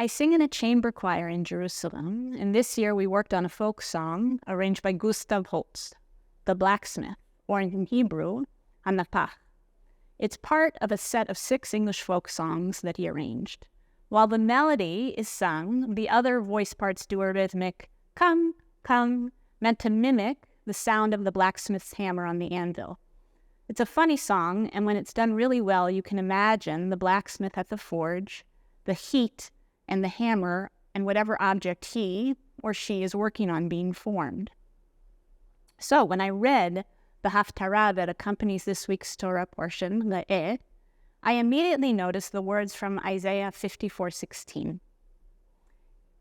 I sing in a chamber choir in Jerusalem, and this year we worked on a folk song arranged by Gustav Holst, the blacksmith, or in Hebrew, Hanapach. It's part of a set of 6 English folk songs that he arranged. While the melody is sung, the other voice parts do a rhythmic come, come, meant to mimic the sound of the blacksmith's hammer on the anvil. It's a funny song, and when it's done really well, you can imagine the blacksmith at the forge, the heat and the hammer, and whatever object he or she is working on being formed. So when I read the Haftarah that accompanies this week's Torah portion, Le'eh, I immediately noticed the words from Isaiah 54:16.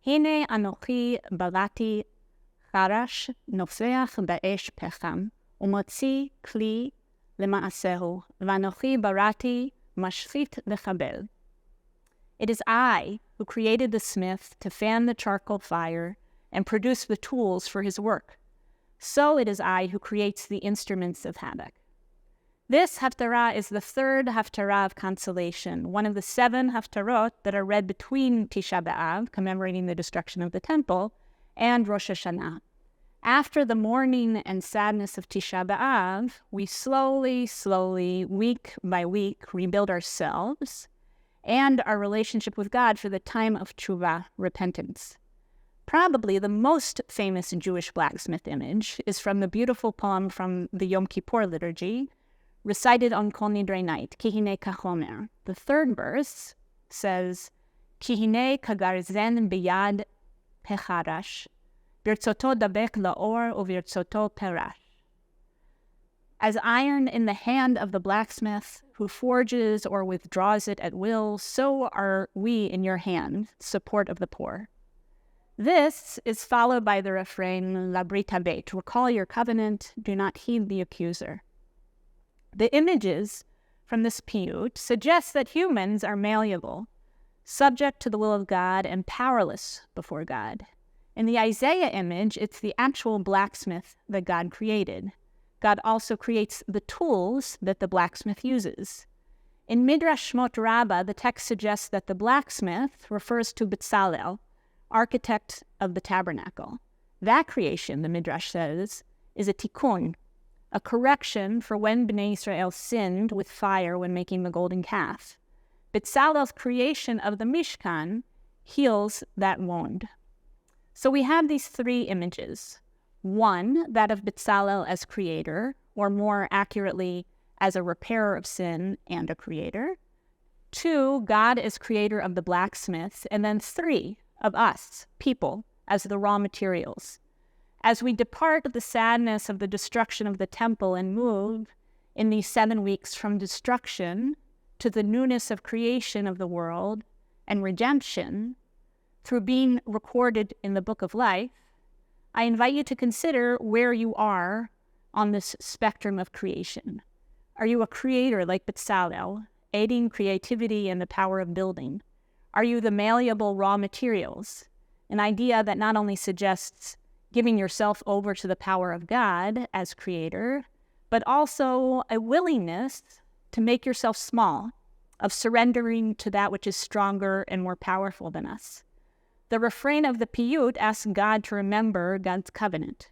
Hine anochi balati charash nofeach ba'esh pecham umotzi kli lema'asehu v'anochi barati mashchit lechabel. It is I who created the smith to fan the charcoal fire and produce the tools for his work. So it is I who creates the instruments of havoc. This Haftarah is the 3rd Haftarah of consolation, one of the 7 Haftarot that are read between Tisha B'Av, commemorating the destruction of the temple, and Rosh Hashanah. After the mourning and sadness of Tisha B'Av, we slowly, week by week, rebuild ourselves and our relationship with God for the time of tshuva, repentance. Probably the most famous Jewish blacksmith image is from the beautiful poem from the Yom Kippur liturgy, recited on Kol Nidrei night, Ki hine kachomer. The 3rd verse says, Ki hine kagarzen biyad pecharash, birtzoto dabek laor uvirtzoto perash. As iron in the hand of the blacksmith who forges or withdraws it at will, so are we in your hand, support of the poor. This is followed by the refrain, La Brit Habet, recall your covenant, do not heed the accuser. The images from this piyut suggest that humans are malleable, subject to the will of God, and powerless before God. In the Isaiah image, it's the actual blacksmith that God created. God also creates the tools that the blacksmith uses. In Midrash Shmot Rabbah, the text suggests that the blacksmith refers to Betzalel, architect of the tabernacle. That creation, the Midrash says, is a tikkun, a correction for when Bnei Israel sinned with fire when making the golden calf. Betzalel's creation of the Mishkan heals that wound. So we have these 3 images. One, that of Betzalel as creator, or more accurately, as a repairer of sin and a creator. 2, God as creator of the blacksmith. And then 3, of us, people, as the raw materials. As we depart the sadness of the destruction of the temple and move in these 7 weeks from destruction to the newness of creation of the world and redemption through being recorded in the book of life, I invite you to consider where you are on this spectrum of creation. Are you a creator like Betzalel, aiding creativity and the power of building? Are you the malleable raw materials, an idea that not only suggests giving yourself over to the power of God as creator, but also a willingness to make yourself small, of surrendering to that which is stronger and more powerful than us? The refrain of the piyut asks God to remember God's covenant.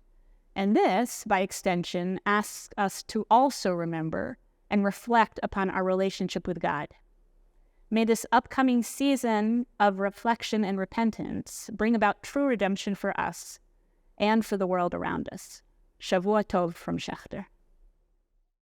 And this, by extension, asks us to also remember and reflect upon our relationship with God. May this upcoming season of reflection and repentance bring about true redemption for us and for the world around us. Shavua Tov from Schechter.